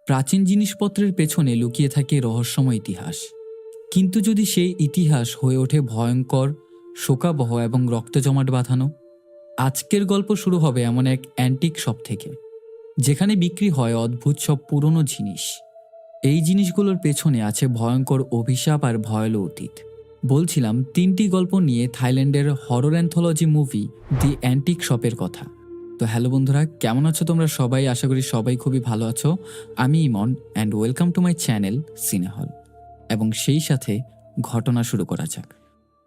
প্রাচীন জিনিসপত্রের পেছনে লুকিয়ে থাকে রহস্যময় ইতিহাস। কিন্তু যদি সেই ইতিহাস হয়ে ওঠে ভয়ঙ্কর, শোকাবহ এবং রক্ত জমাট বাঁধানো। আজকের গল্প শুরু হবে এমন এক অ্যান্টিক শপ থেকে, যেখানে বিক্রি হয় অদ্ভুত সব পুরনো জিনিস। এই জিনিসগুলোর পেছনে আছে ভয়ঙ্কর অভিশাপ আর ভয়ালো অতীত। বলছিলাম 3টি গল্প নিয়ে থাইল্যান্ডের হরর অ্যান্থোলজি মুভি দি অ্যান্টিক শপের কথা। তো হ্যালো বন্ধুরা, কেমন আছো তোমরা সবাই? আশা করি সবাই খুবই ভালো আছো। আমি Emon and welcome to my channel সিনেহল। এবং সেই সাথে ঘটনা শুরু করা যাক।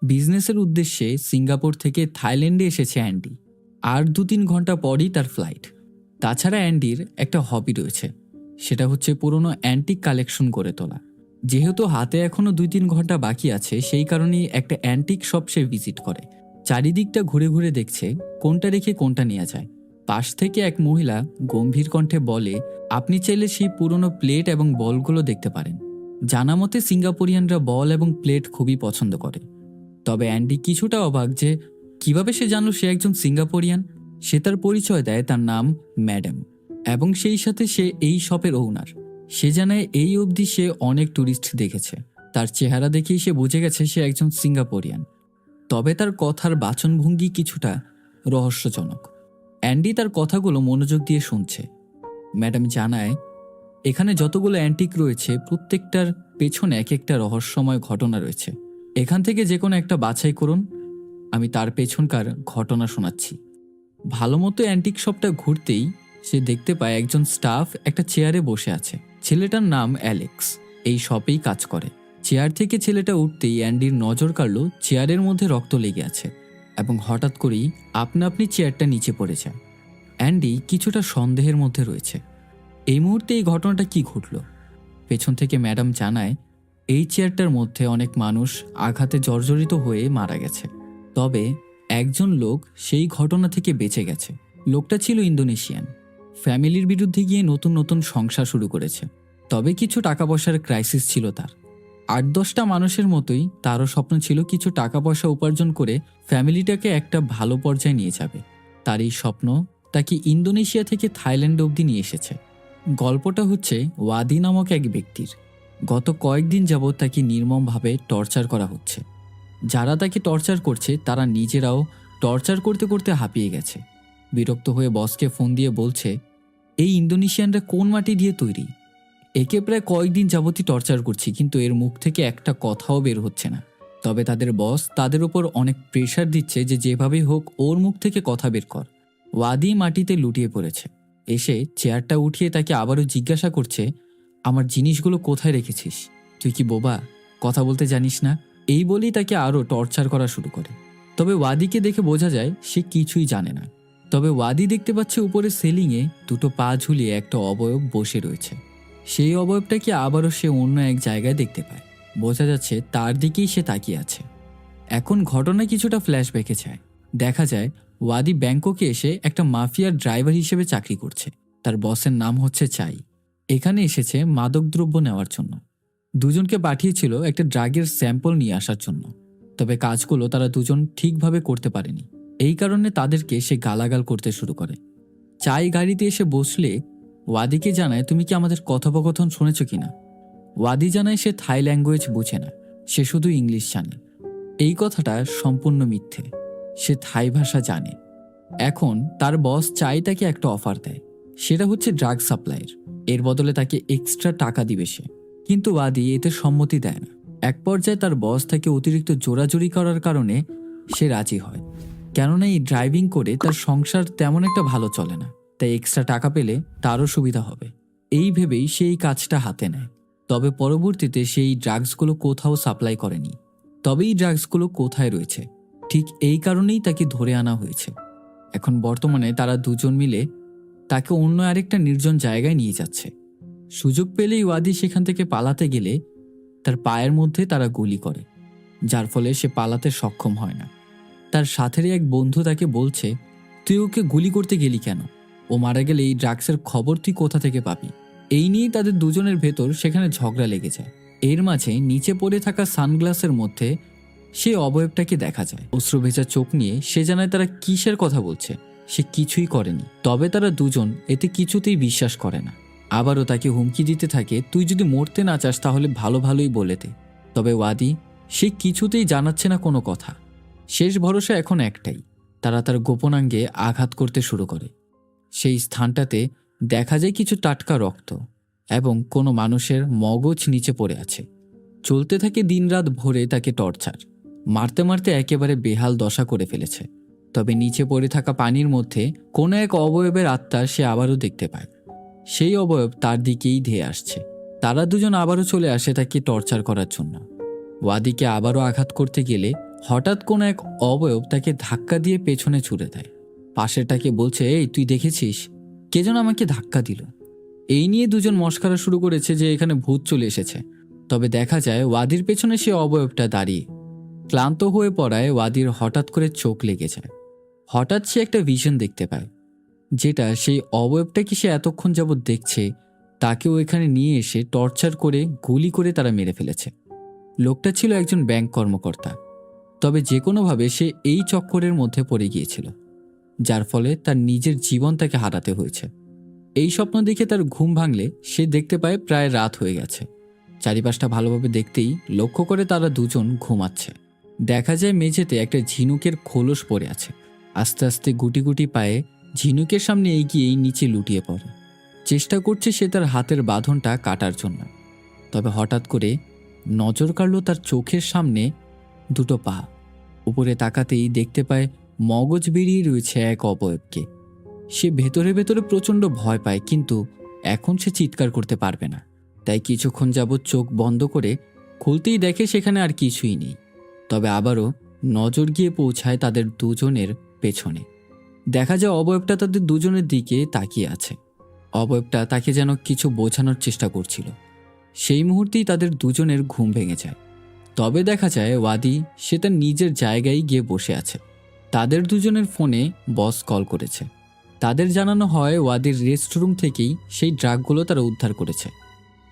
বিজনেসের উদ্দেশ্যে সিঙ্গাপুর থেকে থাইল্যান্ডে এসেছে অ্যান্ডি। আর 2-3 ঘন্টা পরই তার ফ্লাইট। তাছাড়া অ্যান্ডির একটা হবি রয়েছে, সেটা হচ্ছে পুরনো অ্যান্টিক কালেকশন করে তোলা। যেহেতু হাতে এখনও 2-3 ঘন্টা বাকি আছে, সেই কারণেই একটা অ্যান্টিক শপ সে ভিজিট করে। চারিদিকটা ঘুরে ঘুরে দেখছে কোনটা রেখে কোনটা নেওয়া যায়। পাশ থেকে এক মহিলা গম্ভীর কণ্ঠে বলে, আপনি চাইলে সেই পুরনো প্লেট এবং বলগুলো দেখতে পারেন। জানা মতে সিঙ্গাপুরিয়ানরা বল এবং প্লেট খুবই পছন্দ করে। তবে অ্যান্ডি কিছুটা অবাক যে কিভাবে সে জানল সে একজন সিঙ্গাপুরিয়ান। সে তার পরিচয় দেয়, তার নাম ম্যাডাম, এবং সেই সাথে সে এই শপের ওনার। সে জানায় এই অবধি সে অনেক ট্যুরিস্ট দেখেছে, তার চেহারা দেখেই সে বুঝে গেছে সে একজন সিঙ্গাপুরিয়ান। তবে তার কথার বাচনভঙ্গি কিছুটা রহস্যজনক। অ্যান্ডি তার কথাগুলো মনোযোগ দিয়ে শুনছে। ম্যাডাম জানায়, এখানে যতগুলো অ্যান্টিক রয়েছে প্রত্যেকটার পেছনে এক একটা রহস্যময় ঘটনা রয়েছে। এখান থেকে যে কোনো একটা বাছাই করুন, আমি তার পেছনকার ঘটনা শোনাচ্ছি। ভালো মতো অ্যান্টিক শপটা ঘুরতেই সে দেখতে পায় একজন স্টাফ একটা চেয়ারে বসে আছে। ছেলেটার নাম অ্যালেক্স, এই শপেই কাজ করে। চেয়ার থেকে ছেলেটা উঠতেই অ্যান্ডির নজর কাড়ল চেয়ারের মধ্যে রক্ত লেগে আছে, এবং হঠাৎ করেই আপনা আপনি চেয়ারটা নিচে পড়ে যায়। অ্যান্ডি কিছুটা সন্দেহের মধ্যে রয়েছে, এই মুহূর্তে এই ঘটনাটা কি ঘটল। পেছন থেকে ম্যাডাম জানায়, এই চেয়ারটার মধ্যে অনেক মানুষ আঘাতে জর্জরিত হয়ে মারা গেছে, তবে একজন লোক সেই ঘটনা থেকে বেঁচে গেছে। লোকটা ছিল ইন্দোনেশিয়ান, ফ্যামিলির বিরুদ্ধে গিয়ে নতুন নতুন সংসার শুরু করেছে। তবে কিছু টাকা পয়সার ক্রাইসিস ছিল তার। 8-10টা মানুষের মতোই তারও স্বপ্ন ছিল কিছু টাকা পয়সা উপার্জন করে ফ্যামিলিটাকে একটা ভালো পর্যায়ে নিয়ে যাবে। তার এই স্বপ্ন তাকে ইন্দোনেশিয়া থেকে থাইল্যান্ড অবধি নিয়ে এসেছে। গল্পটা হচ্ছে ওয়াদি নামক এক ব্যক্তির। গত কয়েকদিন যাবৎ তাকে নির্মমভাবে টর্চার করা হচ্ছে। যারা তাকে টর্চার করছে তারা নিজেরাও টর্চার করতে করতে হাঁপিয়ে গেছে। বিরক্ত হয়ে বসকে ফোন দিয়ে বলছে, এই ইন্দোনেশিয়ানরা কোন মাটি দিয়ে তৈরি? একে প্রায় কয়েকদিন যাবতই টর্চার করছি, কিন্তু এর মুখ থেকে একটা কথাও বের হচ্ছে না। তবে তাদের বস তাদের ওপর অনেক প্রেশার দিচ্ছে যে যেভাবেই হোক ওর মুখ থেকে কথা বের কর। ওয়াদি মাটিতে লুটিয়ে পড়েছে। এসে চেয়ারটা উঠিয়ে তাকে আবারও জিজ্ঞাসা করছে, আমার জিনিসগুলো কোথায় রেখেছিস? তুই কি বোবা, কথা বলতে জানিস না? এই বলেই তাকে আরও টর্চার করা শুরু করে। তবে ওয়াদিকে দেখে বোঝা যায় সে কিছুই জানে না। তবে ওয়াদি দেখতে পাচ্ছে উপরে সিলিংয়ে 2টো পা ঝুলিয়ে একটা অবয়ব বসে রয়েছে। সেই অবয়বটাকে আবারও সে অন্য এক জায়গায় দেখতে পায়। বোঝা যাচ্ছে তার দিকেই সে তাকিয়ে আছে। এখন ঘটনা কিছুটা ফ্ল্যাশব্যাকে যায়। দেখা যায় ওয়াদি ব্যাংককে এসে একটা মাফিয়ার ড্রাইভার হিসেবে চাকরি করছে। তার বসের নাম হচ্ছে চাই। এখানে এসেছে মাদকদ্রব্য নেওয়ার জন্য। দুজনকে পাঠিয়েছিল একটা ড্রাগের স্যাম্পল নিয়ে আসার জন্য। তবে কাজগুলো তারা দুজন ঠিকভাবে করতে পারেনি। এই কারণে তাদেরকে সে গালাগাল করতে শুরু করে। চাই গাড়িতে এসে বসলে ওয়াদিকে জানায়, তুমি কি আমাদের কথোপকথন শুনেছ কিনা? ওয়াদি জানায় সে থাই ল্যাঙ্গুয়েজ বুঝে না, সে শুধু ইংলিশ জানে। এই কথাটা সম্পূর্ণ মিথ্যে, সে থাই ভাষা জানে। এখন তার বস চাই তাকে একটা অফার দেয়, সেটা হচ্ছে ড্রাগ সাপ্লাইয়ের। এর বদলে তাকে এক্সট্রা টাকা দিবে সে। কিন্তু ওয়াদি এতে সম্মতি দেয় না। এক পর্যায়ে তার বস তাকে অতিরিক্ত জোরাজুরি করার কারণে সে রাজি হয়। কেননা এই ড্রাইভিং করে তার সংসার তেমন একটা ভালো চলে না, তাই এক্সট্রা টাকা পেলে তারও সুবিধা হবে। এই ভেবেই সেই কাজটা হাতে নেয়। তবে পরবর্তীতে সেই ড্রাগসগুলো কোথাও সাপ্লাই করেনি। তবে এই ড্রাগসগুলো কোথায় রয়েছে, ঠিক এই কারণেই তাকে ধরে আনা হয়েছে। এখন বর্তমানে তারা দুজন মিলে তাকে অন্য আরেকটা নির্জন জায়গায় নিয়ে যাচ্ছে। সুযোগ পেলেই ওয়াদি সেখান থেকে পালাতে গেলে তার পায়ের মধ্যে তারা গুলি করে, যার ফলে সে পালাতে সক্ষম হয় না। তার সাথেরই এক বন্ধু তাকে বলছে, তুই ওকে গুলি করতে গেলি কেন? ও মারা গেলে এই ড্রাগসের খবর তুই কোথা থেকে পাবি? এই নিয়েই তাদের দুজনের ভেতর সেখানে ঝগড়া লেগে যায়। এর মাঝে নিচে পড়ে থাকা সানগ্লাসের মধ্যে সে অবয়বটাকে দেখা যায়। অশ্রুভেজা চোখ নিয়ে সে জানায় তারা কিসের কথা বলছে। সে কিছুই করেনি। তবে তারা দুজন এতে কিছুতেই বিশ্বাস করে না। আবারও তাকে হুমকি দিতে থাকে, তুই যদি মরতে না চাস তাহলে ভালো ভালোই বলে দে। তবে ওয়াদি সে কিছুতেই জানাচ্ছে না কোনো কথা। শেষ ভরসা এখন একটাই, তারা তার গোপনাঙ্গে আঘাত করতে শুরু করে। সেই স্থানটাতে দেখা যায় কিছু টাটকা রক্ত এবং কোনো মানুষের মগজ নিচে পড়ে আছে। চলতে থাকে দিনরাত ভরে তাকে টর্চার, মারতে মারতে একেবারে বেহাল দশা করে ফেলেছে। তবে নিচে পড়ে থাকা পানির মধ্যে কোনো এক অবয়বের আত্মা সে আবারও দেখতে পায়। সেই অবয়ব তার দিকেই ধেয়ে আসছে। তারা দুজন আবারও চলে আসে তাকে টর্চার করার জন্য। ওয়াদিকে আবারও আঘাত করতে গেলে হঠাৎ কোনো এক অবয়ব তাকে ধাক্কা দিয়ে পেছনে ছুড়ে দেয়। পাশেরটাকে বলছে, এই তুই দেখেছিস কে যেন আমাকে ধাক্কা দিল। এই নিয়ে দুজন মশকরা শুরু করেছে যে এখানে ভূত চলে এসেছে। তবে দেখা যায় ওয়াদির পেছনে সে অবয়বটা দাঁড়িয়ে। ক্লান্ত হয়ে পড়ায় ওয়াদির হঠাৎ করে চোখ লেগে যায়। হঠাৎ সে একটা ভিশন দেখতে পায়, যেটা সেই অবয়বটাকে সে এতক্ষণ যাবৎ দেখছে তাকেও এখানে নিয়ে এসে টর্চার করে গুলি করে তারা মেরে ফেলেছে। লোকটা ছিল একজন ব্যাংক কর্মকর্তা। তবে যে কোনোভাবে সে এই চক্করের মধ্যে পড়ে গিয়েছিল, যার ফলে তার নিজের জীবন তাকে হারাতে হয়েছে। এই স্বপ্ন দেখে তার ঘুম ভাঙলে সে দেখতে পায় প্রায় রাত হয়ে গেছে। চারিপাশটা ভালোভাবে দেখতেই লক্ষ্য করে তারা দুজন ঘুমাচ্ছে। দেখা যায় মেঝেতে একটা ঝিনুকের খোলস পড়ে আছে। আস্তে আস্তে গুটি গুটি পায়ে ঝিনুকের সামনে এগিয়েই নিচে লুটিয়ে পড়ে। চেষ্টা করছে সে তার হাতের বাঁধনটা কাটার জন্য। তবে হঠাৎ করে নজর কাড়ল তার চোখের সামনে দুটো পা। উপরে তাকাতেই দেখতে পায় মগজ বেরিয়ে রয়েছে এক অবয়বকে। সে ভেতরে ভেতরে প্রচণ্ড ভয় পায়, কিন্তু এখন সে চিৎকার করতে পারবে না। তাই কিছুক্ষণ যাবৎ চোখ বন্ধ করে খুলতেই দেখে সেখানে আর কিছুই নেই। তবে আবারও নজর গিয়ে পৌঁছায় তাদের দুজনের পেছনে। দেখা যায় অবয়বটা তাদের দুজনের দিকে তাকিয়ে আছে। অবয়বটা তাকে যেন কিছু বোঝানোর চেষ্টা করছিল। সেই মুহূর্তেই তাদের দুজনের ঘুম ভেঙে যায়। তবে দেখা যায় ওয়াদি সে তার নিজের জায়গায় গিয়ে বসে আছে। তাদের দুজনের ফোনে বস কল করেছে। তাদের জানানো হয় ওয়াদির রেস্টরুম থেকেই সেই ড্রাগগুলো তারা উদ্ধার করেছে।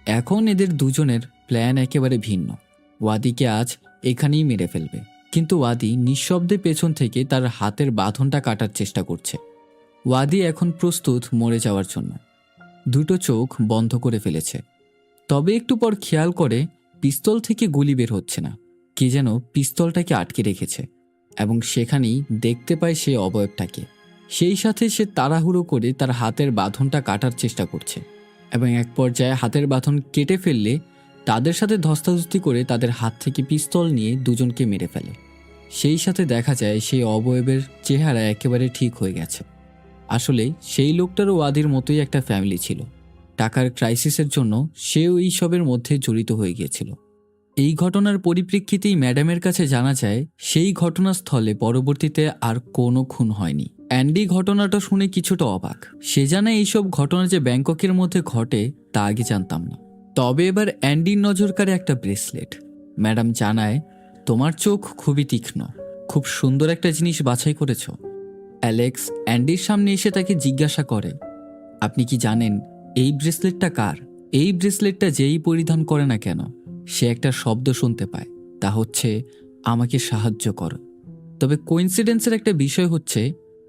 এখন এদের দুজনের প্ল্যান একেবারে ভিন্ন। ওয়াদিকে আজ এখানেই মেরে ফেলবে, কিন্তু ওয়াদি নিঃশব্দে পেছন থেকে তার হাতের বাঁধনটা কাটার চেষ্টা করছে। ওয়াদি এখন প্রস্তুত মরে যাওয়ার জন্য। দুটো চোখ বন্ধ করে ফেলেছে। তবে একটু পর খেয়াল করে পিস্তল থেকে গুলি বের হচ্ছে না। কে যেন পিস্তলটাকে আটকে রেখেছে এবং সেখানেই দেখতে পায় সে অবয়বটাকে। সেই সাথে সে তাড়াহুড়ো করে তার হাতের বাঁধনটা কাটার চেষ্টা করছে এবং এক পর্যায়ে হাতের বাঁধন কেটে ফেললে তাদের সাথে ধস্তাধস্তি করে তাদের হাত থেকে পিস্তল নিয়ে দুজনকে মেরে ফেলে। সেই সাথে দেখা যায় সেই অবয়বের চেহারা একেবারে ঠিক হয়ে গেছে। আসলে সেই লোকটারও ওয়াদির মতোই একটা ফ্যামিলি ছিল। টাকার ক্রাইসিসের জন্য সেও এই সবের মধ্যে জড়িত হয়ে গিয়েছিল। এই ঘটনার পরিপ্রেক্ষিতেই ম্যাডামের কাছে জানা যায় সেই ঘটনাস্থলে পরবর্তীতে আর কোনো খুন হয়নি। অ্যান্ডি ঘটনাটা শুনে কিছুটা অবাক। সে জানে এইসব ঘটনা যে ব্যাংককের মধ্যে ঘটে তা আগে জানতাম না। তবে এবার অ্যান্ডির নজর কাড়ে একটা ব্রেসলেট। ম্যাডাম জানায়, তোমার চোখ খুবই তীক্ষ্ণ, খুব সুন্দর একটা জিনিস বাছাই করেছ। অ্যালেক্স অ্যান্ডির সামনে এসে তাকে জিজ্ঞাসা করে, আপনি কি জানেন এই ব্রেসলেটটা কার? এই ব্রেসলেটটা যেই পরিধান করে না কেন সে একটা শব্দ শুনতে পায়, তা হচ্ছে আমাকে সাহায্য করো। তবে কোইন্সিডেন্সের একটা বিষয় হচ্ছে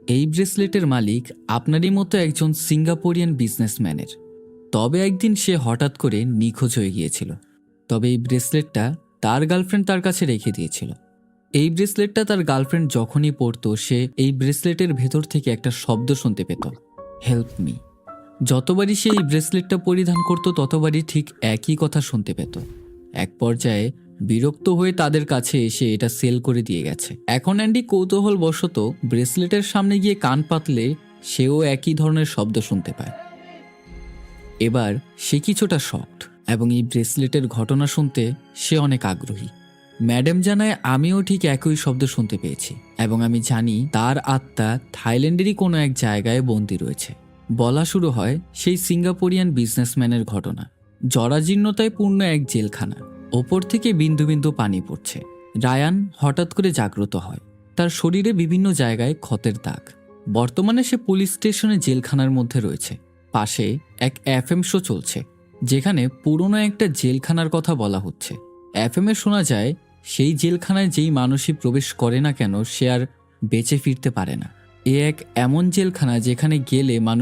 এই ব্রেসলেটের মালিক আপনারই মতো একজন সিঙ্গাপুরিয়ান বিজনেসম্যানের। তবে একদিন সে হঠাৎ করে নিখোঁজ হয়ে গিয়েছিল। তবে এই ব্রেসলেটটা তার গার্লফ্রেন্ড তার কাছে রেখে দিয়েছিল। এই ব্রেসলেটটা তার গার্লফ্রেন্ড যখনই পরতো সে এই ব্রেসলেটের ভেতর থেকে একটা শব্দ শুনতে পেত, হেল্প মি। যতবারই সে এই ব্রেসলেটটা পরিধান করত ততবারই ঠিক একই কথা শুনতে পেত। এক পর্যায়ে বিরক্ত হয়ে তাদের কাছে এসে এটা সেল করে দিয়ে গেছে। এখন অ্যান্ডি কৌতূহলবশত ব্রেসলেটের সামনে গিয়ে কান পাতলে সেও একই ধরনের শব্দ শুনতে পায়। এবার সে কিছুটা শকড এবং এই ব্রেসলেটের ঘটনা শুনতে সে অনেক আগ্রহী। ম্যাডাম জানায়, আমিও ঠিক একই শব্দ শুনতে পেয়েছি এবং আমি জানি তার আত্মা থাইল্যান্ডেরই কোনো এক জায়গায় বন্দী রয়েছে। বলা শুরু হয় সেই সিঙ্গাপুরিয়ান বিজনেসম্যানের ঘটনা। জরাজীর্ণতায় পূর্ণ এক জেলখানা, ওপর থেকে বিন্দু বিন্দু পানি পড়ছে। রায়ান হঠাৎ করে জাগ্রত হয়। তার শরীরে বিভিন্ন জায়গায় ক্ষতের দাগ। বর্তমানে সে পুলিশ স্টেশনে জেলখানার মধ্যে রয়েছে। পাশে এক এফএম শো চলছে, যেখানে পুরনো একটা জেলখানার কথা বলা হচ্ছে। এফএমে শোনা যায় সেই জেলখানায় যেই মানুষই প্রবেশ করে না কেন সে আর বেঁচে ফিরতে পারে না। এ এক এমন জেলখানা যেখানে গেলে মানুষ